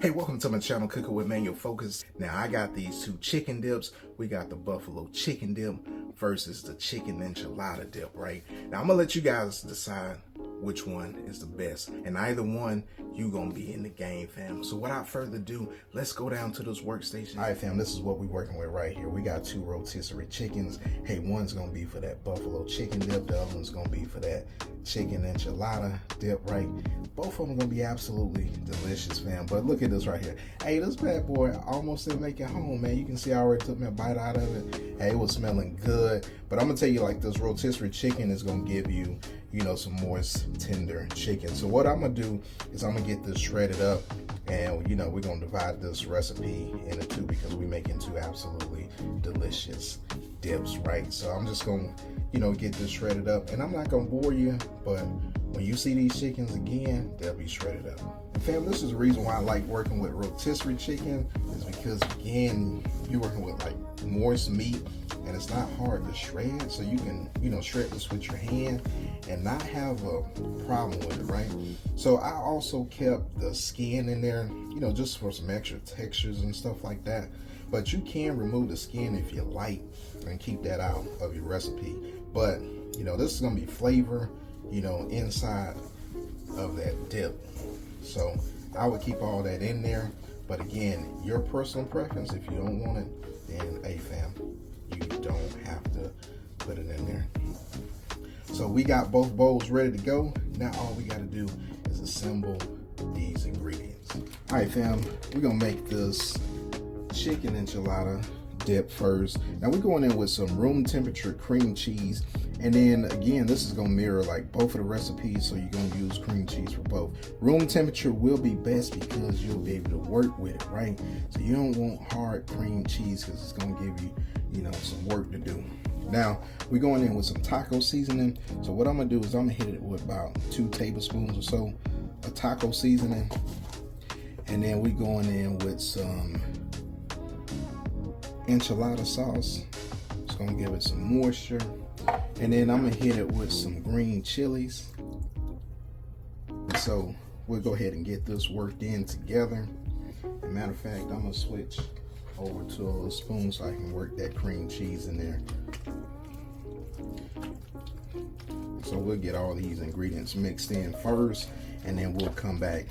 Hey, welcome to my channel, Cooking with Manual Focus. Now, I got these two chicken dips. We got the buffalo chicken dip versus the chicken enchilada dip, right? Now, I'm gonna let you guys decide which one is the best. And either one, you gonna be in the game, fam. So without further ado, let's go down to this workstation. All right, fam, this is what we're working with right here. We got two rotisserie chickens. Hey, one's gonna be for that buffalo chicken dip. The other one's gonna be for that chicken enchilada dip, right? Both of them gonna be absolutely delicious, fam. But look at this right here. Hey, this bad boy almost didn't make it home, man. You can see I already took me a bite out of it. Hey, it was smelling good. But I'm gonna tell you, like, this rotisserie chicken is gonna give you, you know, some moist, tender chicken. So what I'm gonna do is I'm gonna get this shredded up, and you know, we're gonna divide this recipe into two because we're making two absolutely delicious dips, right? So I'm just gonna, you know, get this shredded up, and I'm not gonna bore you, but when you see these chickens again, they'll be shredded up. And fam, this is the reason why I like working with rotisserie chicken, is because again, you're working with like moist meat, and it's not hard to shred, so you can, you know, shred this with your hand and not have a problem with it, right? So I also kept the skin in there, you know, just for some extra textures and stuff like that. But you can remove the skin if you like and keep that out of your recipe. But, you know, this is gonna be flavor, you know, inside of that dip. So I would keep all that in there. But again, your personal preference, if you don't want it, then hey fam, you don't have to put it in there. So we got both bowls ready to go. Now all we gotta do is assemble these ingredients. All right fam, we're gonna make this chicken enchilada dip first. Now we're going in with some room temperature cream cheese, and then again, this is gonna mirror like both of the recipes, so you're gonna use cream cheese for both. Room temperature will be best because you'll be able to work with it, right? So you don't want hard cream cheese because it's gonna give you, you know, some work to do. Now we're going in with some taco seasoning. So what I'm gonna do is I'm gonna hit it with about 2 tablespoons or so of taco seasoning, and then we're going in with some enchilada sauce. It's gonna give it some moisture, and then I'm gonna hit it with some green chilies. So we'll go ahead and get this worked in together. As a matter of fact, I'm gonna switch over to a little spoon so I can work that cream cheese in there. So we'll get all these ingredients mixed in first, and then we'll come back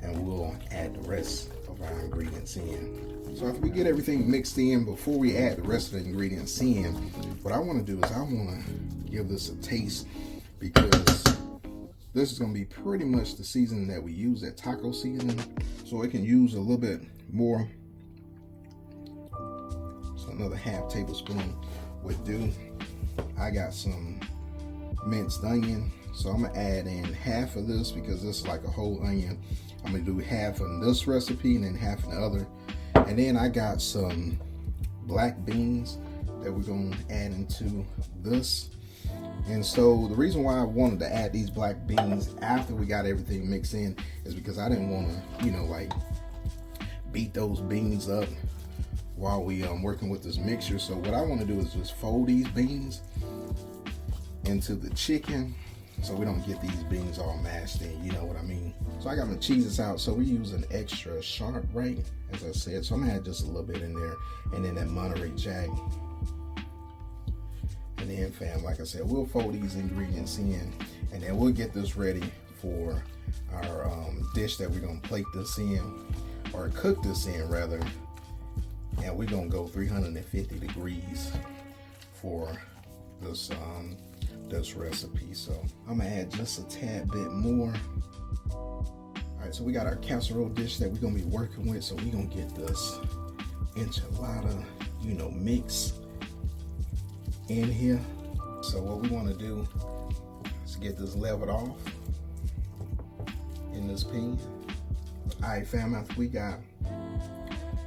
and we'll add the rest of our ingredients in. So after we get everything mixed in, before we add the rest of the ingredients in, what I want to do is I want to give this a taste, because this is going to be pretty much the seasoning that we use, that taco seasoning. So it can use a little bit more. So another half tablespoon would do. I got some minced onion, so I'm gonna add in half of this because this is like a whole onion. I'm gonna do half in this recipe and then half in the other. And then I got some black beans that we're gonna add into this. And so the reason why I wanted to add these black beans after we got everything mixed in is because I didn't want to, you know, like beat those beans up while we working with this mixture. So what I want to do is just fold these beans into the chicken so we don't get these beans all mashed in, you know what I mean? So I got my cheeses out, so we're using extra sharp, right, as I said. So I'm gonna add just a little bit in there, and then that Monterey Jack. And then fam, like I said, we'll fold these ingredients in, and then we'll get this ready for our dish that we're gonna plate this in, or cook this in rather. And we're gonna go 350 degrees for this this recipe. So I'm gonna add just a tad bit more. All right, so we got our casserole dish that we're gonna be working with. So we're gonna get this enchilada, you know, mix in here. So what we want to do is get this leveled off in this pan. All right fam, after we got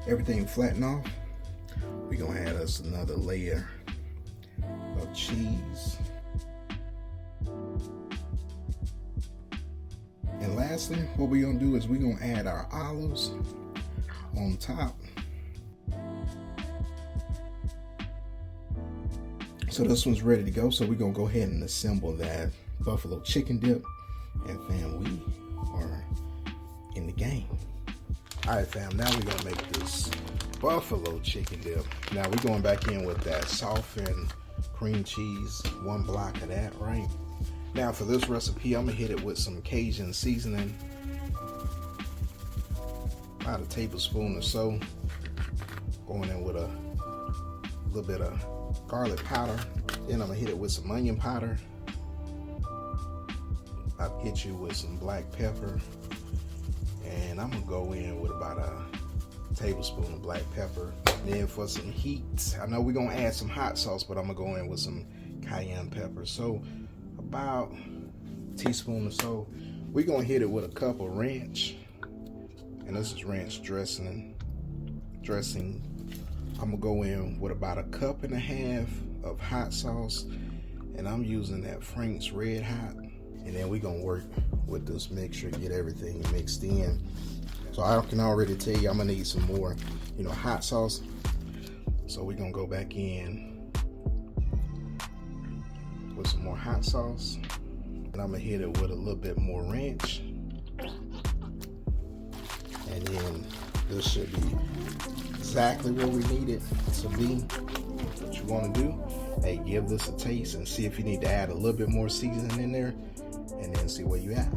everything flattened off, we're gonna add us another layer of cheese. And lastly, what we're gonna do is we're gonna add our olives on top. So this one's ready to go. So we're gonna go ahead and assemble that buffalo chicken dip, and fam, we are in the game. All right, fam, now we're gonna make this buffalo chicken dip. Now we're going back in with that softened cream cheese, 1 block of that, right? Now for this recipe, I'm gonna hit it with some Cajun seasoning, about a tablespoon or so. Going in with a little bit of garlic powder. Then I'm gonna hit it with some onion powder. I'll hit you with some black pepper. And I'm gonna go in with about a tablespoon of black pepper. Then for some heat, I know we're gonna add some hot sauce, but I'm gonna go in with some cayenne pepper. So about a teaspoon or so. We're gonna hit it with a cup of ranch. And this is ranch dressing. I'm gonna go in with about 1.5 cups of hot sauce. And I'm using that Frank's Red Hot. And then we're gonna work with this mixture, get everything mixed in. So I can already tell you I'm gonna need some more, hot sauce. So we're gonna go back in with some more hot sauce. And I'm gonna hit it with a little bit more ranch. And then this should be exactly where we need it to be. What you wanna do, hey, give this a taste and see if you need to add a little bit more seasoning in there. And then see where you at.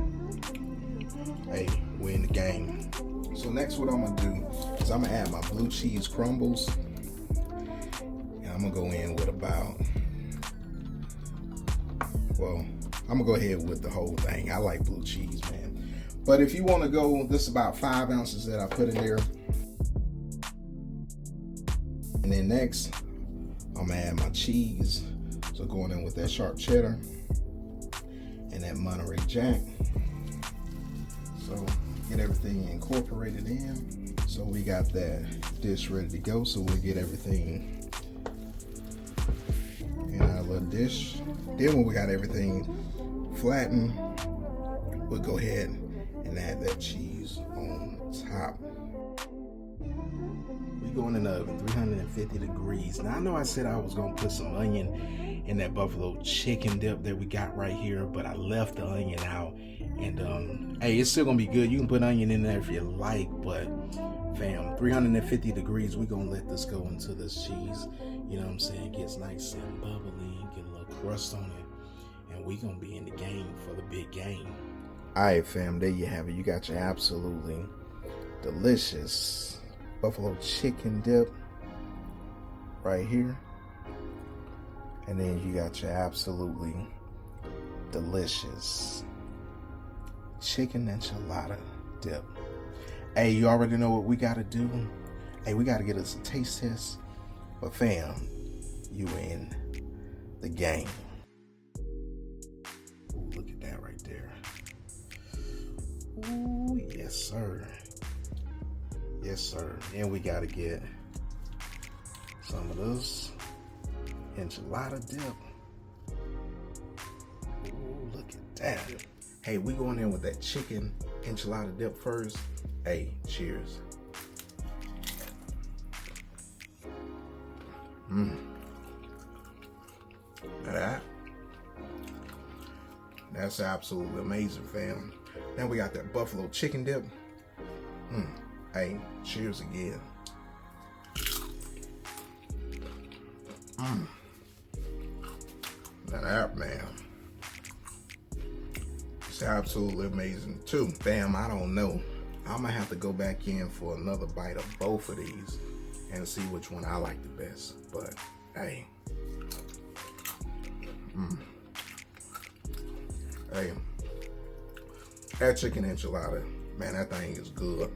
Hey, we're in the game. So next what I'm gonna do is I'm gonna add my blue cheese crumbles. And I'm gonna go in with I'm gonna go ahead with the whole thing. I like blue cheese, man. But if you wanna go, this is about 5 ounces that I put in there. And then next, I'm gonna add my cheese. So going in with that sharp cheddar. And that Monterey Jack. So get everything incorporated in. So we got that dish ready to go. So we'll get everything in our little dish. Then when we got everything flattened, we'll go ahead and add that cheese on top. We going in the oven, 350 degrees. Now I know I said I was gonna put some onion in that buffalo chicken dip that we got right here, but I left the onion out. And hey, it's still gonna be good. You can put onion in there if you like, but fam, 350 degrees, we're gonna let this go into this cheese. You know what I'm saying? It gets nice and bubbly, get a little crust on it, and we gonna be in the game for the big game. All right, fam, there you have it. You got your absolutely delicious buffalo chicken dip right here. And then you got your absolutely delicious chicken enchilada dip. Hey, you already know what we gotta do. Hey, we gotta get us a taste test. But fam, you in the game. Ooh, look at that right there. Ooh, yes sir. Yes sir. And we gotta get some of this enchilada dip. Ooh, look at that. Hey, we going in with that chicken enchilada dip first. Hey, cheers. That's absolutely amazing, fam. Now we got that buffalo chicken dip. Hey, cheers again. Now that, man, it's absolutely amazing too. Fam, I don't know. I'm gonna have to go back in for another bite of both of these and see which one I like the best. But hey, hey, that chicken enchilada, man, that thing is good.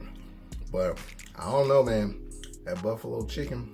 But I don't know, man, that buffalo chicken,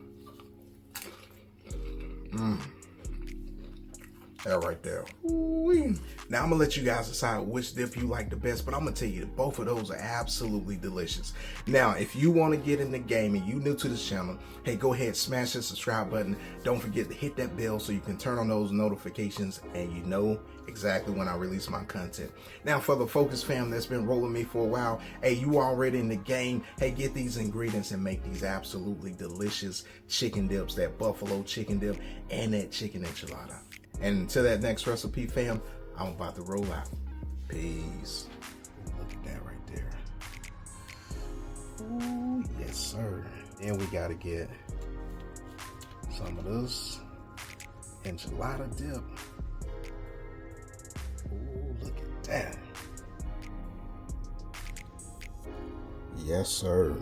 that right there. Ooh-wee. Now I'm gonna let you guys decide which dip you like the best, but I'm gonna tell you both of those are absolutely delicious. Now, if you want to get in the game and you new to this channel, hey, go ahead, smash the subscribe button. Don't forget to hit that bell so you can turn on those notifications and you know exactly when I release my content. Now, for the Focus fam that's been rolling me for a while, hey, you already in the game. Hey, get these ingredients and make these absolutely delicious chicken dips, that buffalo chicken dip and that chicken enchilada. And until that next recipe, fam, I'm about to roll out. Peace. Look at that right there. Ooh, yes, sir. Then we gotta get some of this enchilada dip. Ooh, look at that. Yes, sir.